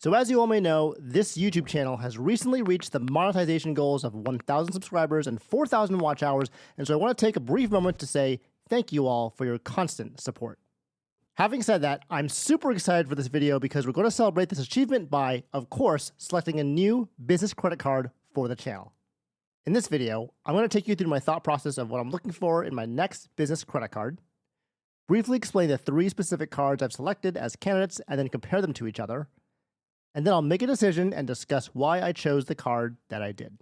So as you all may know, this YouTube channel has recently reached the monetization goals of 1,000 subscribers and 4,000 watch hours, and so I want to take a brief moment to say thank you all for your constant support. Having said that, I'm super excited for this video because we're going to celebrate this achievement by, of course, selecting a new business credit card for the channel. In this video, I'm going to take you through my thought process of what I'm looking for in my next business credit card, briefly explain the 3 specific cards I've selected as candidates and then compare them to each other, and then I'll make a decision and discuss why I chose the card that I did.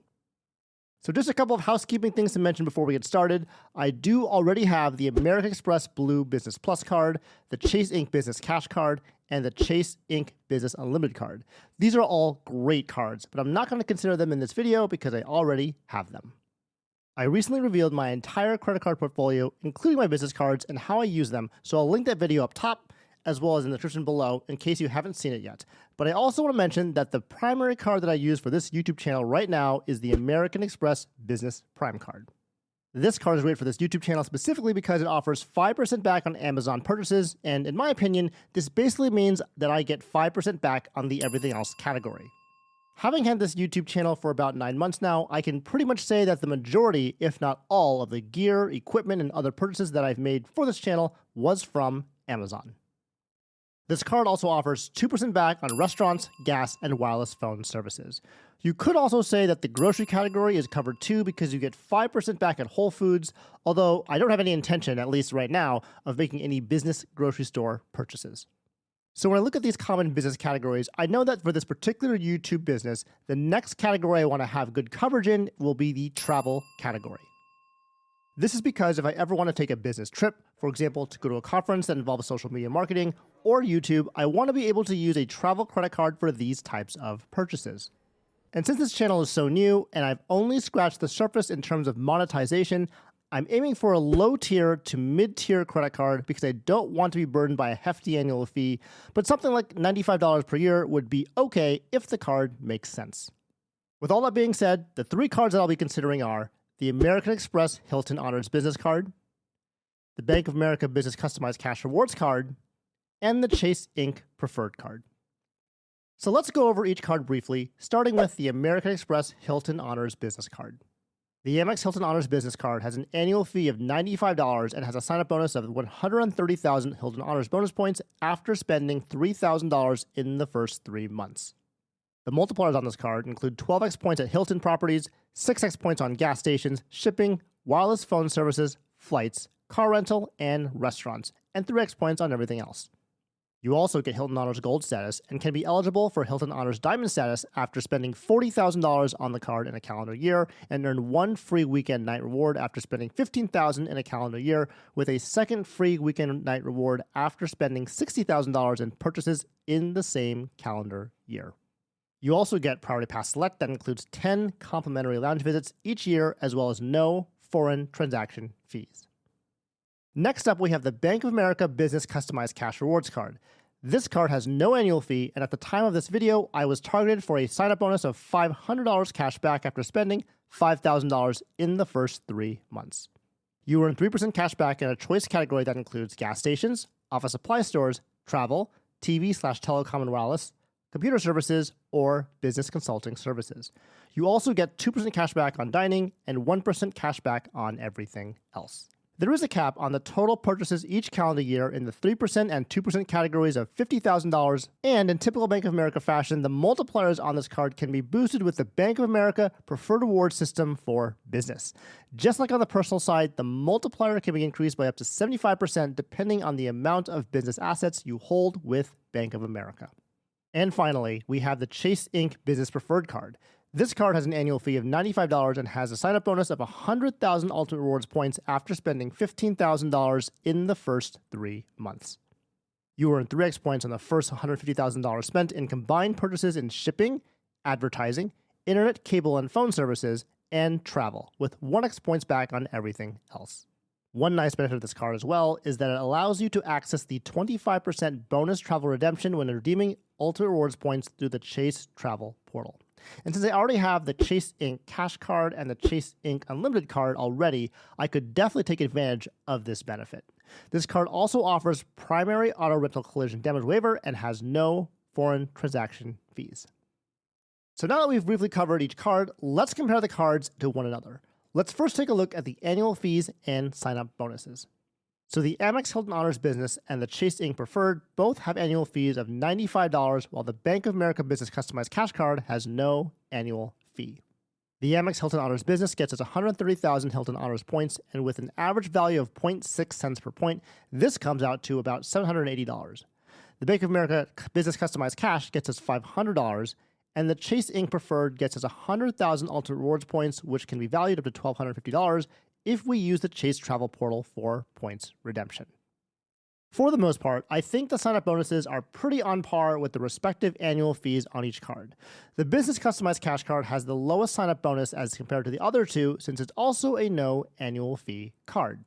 So just a couple of housekeeping things to mention before we get started. I do already have the American Express Blue Business Plus card, the Chase Ink Business Cash card, and the Chase Ink Business Unlimited card. These are all great cards, but I'm not going to consider them in this video because I already have them. I recently revealed my entire credit card portfolio, including my business cards and how I use them, so I'll link that video up top as well as in the description below in case you haven't seen it yet. But I also want to mention that the primary card that I use for this YouTube channel right now is the American Express Business Prime card. This card is great for this YouTube channel specifically because it offers 5% back on Amazon purchases, and in my opinion, this basically means that I get 5% back on the everything else category. Having had this YouTube channel for about 9 months now, I can pretty much say that the majority, if not all, of the gear, equipment, and other purchases that I've made for this channel was from Amazon. This card also offers 2% back on restaurants, gas, and wireless phone services. You could also say that the grocery category is covered too because you get 5% back at Whole Foods, although I don't have any intention, at least right now, of making any business grocery store purchases. So when I look at these common business categories, I know that for this particular YouTube business, the next category I want to have good coverage in will be the travel category. This is because if I ever want to take a business trip, for example, to go to a conference that involves social media marketing or YouTube, I want to be able to use a travel credit card for these types of purchases. And since this channel is so new and I've only scratched the surface in terms of monetization, I'm aiming for a low tier to mid-tier credit card because I don't want to be burdened by a hefty annual fee, but something like $95 per year would be okay if the card makes sense. With all that being said, the 3 cards that I'll be considering are the American Express Hilton Honors Business card, the Bank of America Business Customized Cash Rewards card, and the Chase Ink Preferred card. So let's go over each card briefly, starting with the American Express Hilton Honors Business card. The AMEX Hilton Honors Business card has an annual fee of $95 and has a sign-up bonus of 130,000 Hilton Honors Bonus Points after spending $3,000 in the first 3 months. The multipliers on this card include 12x points at Hilton properties, 6x points on gas stations, shipping, wireless phone services, flights, car rental, and restaurants, and 3x points on everything else. You also get Hilton Honors Gold status and can be eligible for Hilton Honors Diamond status after spending $40,000 on the card in a calendar year and earn 1 free weekend night reward after spending $15,000 in a calendar year, with a second free weekend night reward after spending $60,000 in purchases in the same calendar year. You also get Priority Pass Select that includes 10 complimentary lounge visits each year, as well as no foreign transaction fees. Next up, we have the Bank of America Business Customized Cash Rewards card. This card has no annual fee, and at the time of this video, I was targeted for a sign-up bonus of $500 cash back after spending $5,000 in the first 3 months. You earn 3% cash back in a choice category that includes gas stations, office supply stores, travel, TV/telecom and wireless, computer services, or business consulting services. You also get 2% cash back on dining and 1% cash back on everything else. There is a cap on the total purchases each calendar year in the 3% and 2% categories of $50,000, and in typical Bank of America fashion, the multipliers on this card can be boosted with the Bank of America Preferred Rewards System for Business. Just like on the personal side, the multiplier can be increased by up to 75% depending on the amount of business assets you hold with Bank of America. And finally, we have the Chase Ink Business Preferred card. This card has an annual fee of $95 and has a sign-up bonus of 100,000 Ultimate Rewards points after spending $15,000 in the first 3 months. You earn 3x points on the first $150,000 spent in combined purchases in shipping, advertising, internet, cable, and phone services, and travel, with 1x points back on everything else. One nice benefit of this card as well is that it allows you to access the 25% bonus travel redemption when redeeming Ultimate Rewards points through the Chase Travel portal. And since I already have the Chase Ink Cash card and the Chase Ink Unlimited card already, I could definitely take advantage of this benefit. This card also offers primary auto rental collision damage waiver and has no foreign transaction fees. So now that we've briefly covered each card, let's compare the cards to one another. Let's first take a look at the annual fees and sign-up bonuses. So the AMEX Hilton Honors Business and the Chase Inc. Preferred both have annual fees of $95, while the Bank of America Business Customized Cash Card has no annual fee. The AMEX Hilton Honors Business gets us 130,000 Hilton Honors points, and with an average value of 0.6 cents per point, this comes out to about $780. The Bank of America Business Customized Cash gets us $500, and the Chase Inc. Preferred gets us 100,000 Ultimate Rewards points, which can be valued up to $1,250 if we use the Chase Travel Portal for points redemption. For the most part, I think the sign-up bonuses are pretty on par with the respective annual fees on each card. The Business Customized Cash Card has the lowest sign-up bonus as compared to the other two, since it's also a no annual fee card.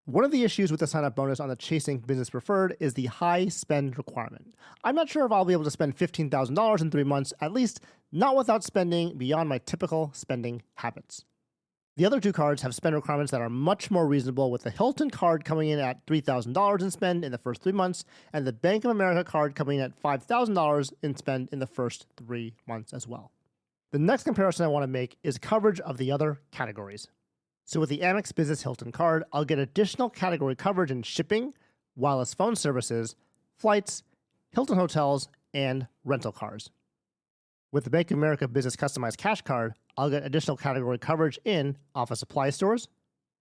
One of the issues with the sign-up bonus on the Chase Inc. Business Preferred is the high spend requirement. I'm not sure if I'll be able to spend $15,000 in 3 months, at least not without spending beyond my typical spending habits. The other two cards have spend requirements that are much more reasonable, with the Hilton card coming in at $3,000 in spend in the first 3 months, and the Bank of America card coming in at $5,000 in spend in the first 3 months as well. The next comparison I want to make is coverage of the other categories. So with the Amex Business Hilton card, I'll get additional category coverage in shipping, wireless phone services, flights, Hilton hotels, and rental cars. With the Bank of America Business Customized Cash Card, I'll get additional category coverage in office supply stores,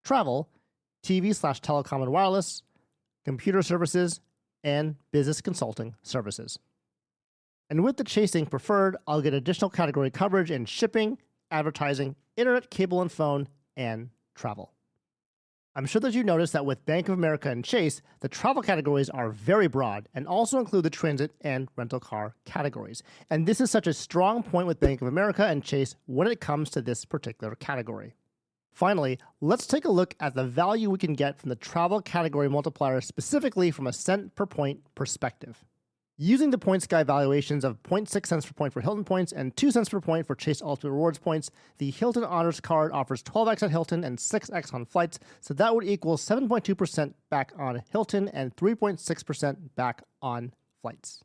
travel, TV/telecom and wireless, computer services, and business consulting services. And with the Chase Inc. Preferred, I'll get additional category coverage in shipping, advertising, internet, cable and phone, and travel. I'm sure that you noticed that with Bank of America and Chase, the travel categories are very broad and also include the transit and rental car categories. And this is such a strong point with Bank of America and Chase when it comes to this particular category. Finally, let's take a look at the value we can get from the travel category multiplier, specifically from a cent per point perspective. Using the Points Guy valuations of 0.6 cents per point for Hilton points and 2 cents per point for Chase Ultimate Rewards points, the Hilton Honors card offers 12x at Hilton and 6x on flights, so that would equal 7.2% back on Hilton and 3.6% back on flights.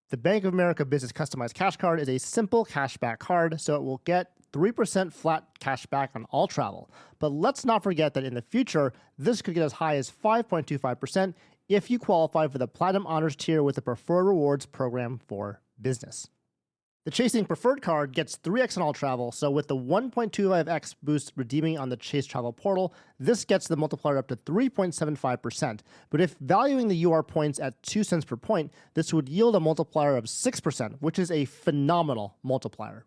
The Bank of America Business Customized Cash Card is a simple cashback card, so it will get 3% flat cash back on all travel. But let's not forget that in the future, this could get as high as 5.25% if you qualify for the Platinum Honors tier with the Preferred Rewards program for business. The Chase Inc. Preferred card gets 3x on all travel, so with the 1.25x boost redeeming on the Chase Travel Portal, this gets the multiplier up to 3.75%. But if valuing the UR points at 2 cents per point, this would yield a multiplier of 6%, which is a phenomenal multiplier.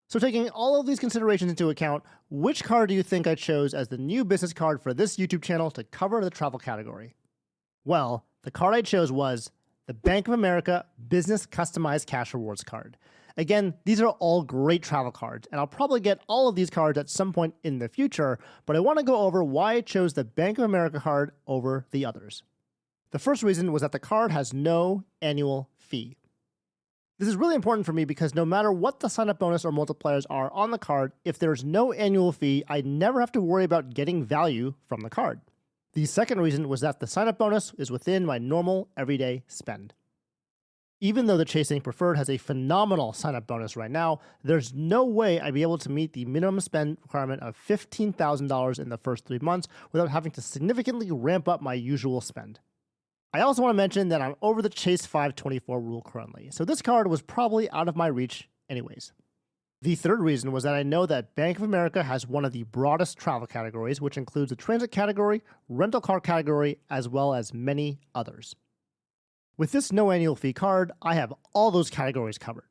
So taking all of these considerations into account, which card do you think I chose as the new business card for this YouTube channel to cover the travel category? Well, the card I chose was the Bank of America Business Customized Cash Rewards card. Again, these are all great travel cards, and I'll probably get all of these cards at some point in the future, but I want to go over why I chose the Bank of America card over the others. The first reason was that the card has no annual fee. This is really important for me because no matter what the sign-up bonus or multipliers are on the card, if there's no annual fee, I never have to worry about getting value from the card. The second reason was that the sign-up bonus is within my normal everyday spend. Even though the Chase Inc. Preferred has a phenomenal sign-up bonus right now, there's no way I'd be able to meet the minimum spend requirement of $15,000 in the first 3 months without having to significantly ramp up my usual spend. I also want to mention that I'm over the Chase 524 rule currently, so this card was probably out of my reach anyways. The third reason was that I know that Bank of America has one of the broadest travel categories, which includes the transit category, rental car category, as well as many others. With this no annual fee card, I have all those categories covered.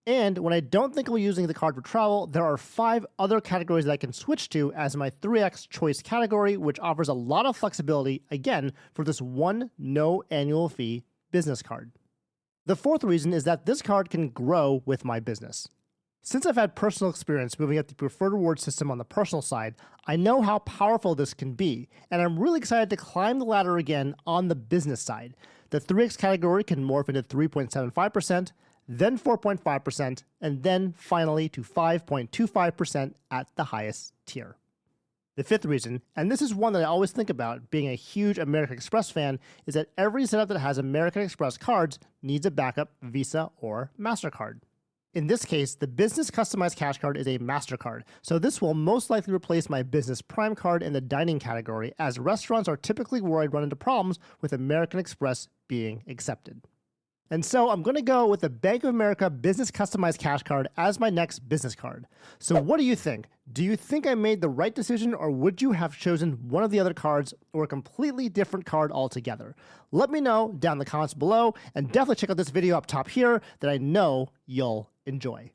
And when I don't think I'll be using the card for travel, there are 5 other categories that I can switch to as my 3x choice category, which offers a lot of flexibility, again, for this one no annual fee business card. The fourth reason is that this card can grow with my business. Since I've had personal experience moving up the Preferred Reward system on the personal side, I know how powerful this can be, and I'm really excited to climb the ladder again on the business side. The 3x category can morph into 3.75%, then 4.5%, and then finally to 5.25% at the highest tier. The fifth reason, and this is one that I always think about being a huge American Express fan, is that every setup that has American Express cards needs a backup Visa or MasterCard. In this case, the Business Customized Cash Card is a MasterCard, so this will most likely replace my Business Prime Card in the dining category, as restaurants are typically where I'd run into problems with American Express being accepted. And so I'm going to go with the Bank of America Business Customized Cash Card as my next business card. So what do you think? Do you think I made the right decision, or would you have chosen one of the other cards or a completely different card altogether? Let me know down in the comments below, and definitely check out this video up top here that I know you'll enjoy.